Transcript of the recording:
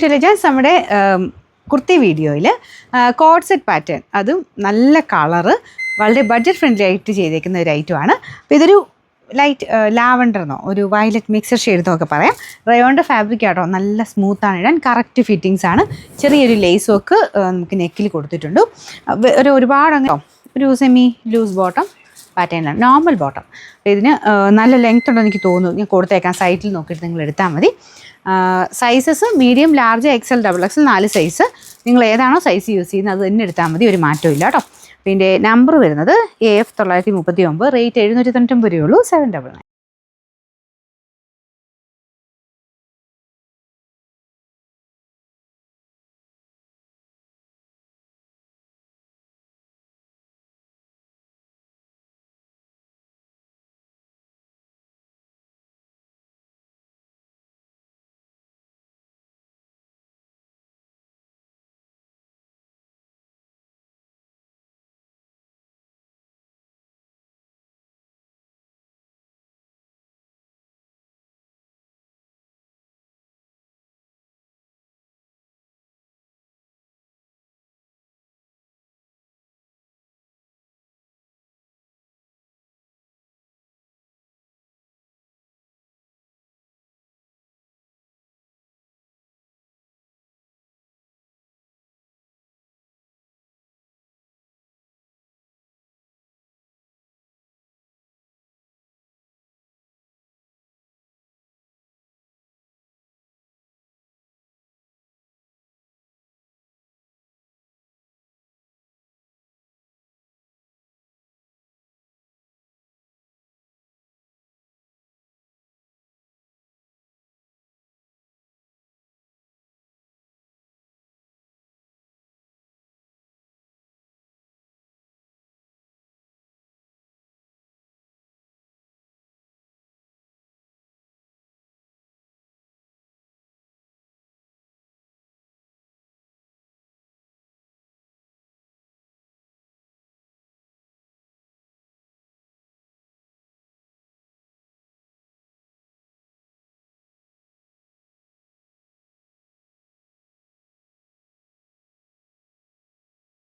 ടെലിജൻസ് നമ്മുടെ കുർത്തി വീഡിയോയിൽ code set pattern, അതും നല്ല കളറ്, വളരെ ബഡ്ജറ്റ് ഫ്രണ്ട്ലി ആയിട്ട് ചെയ്തേക്കുന്ന ഒരു ഐറ്റമാണ്. അപ്പോൾ ഇതൊരു ലൈറ്റ് ലാവണ്ടർന്നോ ഒരു വയലറ്റ് മിക്സർ ഷെയ്ഡെന്നോ ഒക്കെ പറയാം. റയോണിൻ്റെ ഫാബ്രിക് ആട്ടോ, നല്ല സ്മൂത്താണ് ഇടാൻ, കറക്റ്റ് ഫിറ്റിങ്സ് ആണ്. ചെറിയൊരു ലേസ് വർക്ക് നമുക്ക് നെക്കിൽ കൊടുത്തിട്ടുണ്ട്. ഒരുപാട് അങ്ങനെ ഒരു സെമി ലൂസ് ബോട്ടം പാറ്റേണിലാണ്, നോർമൽ ബോട്ടം. അപ്പോൾ ഇതിന് നല്ല ലെങ്ത് ഉണ്ടെന്ന് എനിക്ക് തോന്നുന്നു. ഞാൻ കൊടുത്തേക്കാം, സൈറ്റിൽ നോക്കിയിട്ട് നിങ്ങൾ എടുത്താൽ മതി. Sizes medium, large, XL, double XL 4 size. നിങ്ങൾ ഏതാണോ സൈസ് യൂസ് ചെയ്യുന്നത് അത് തന്നെ എടുത്താൽ മതി, ഒരു മാറ്റവും ഇല്ല കേട്ടോ. പിന്നെ നമ്പർ വരുന്നത് AF 939, റേറ്റ് 799 രൂപയുള്ളൂ, 799.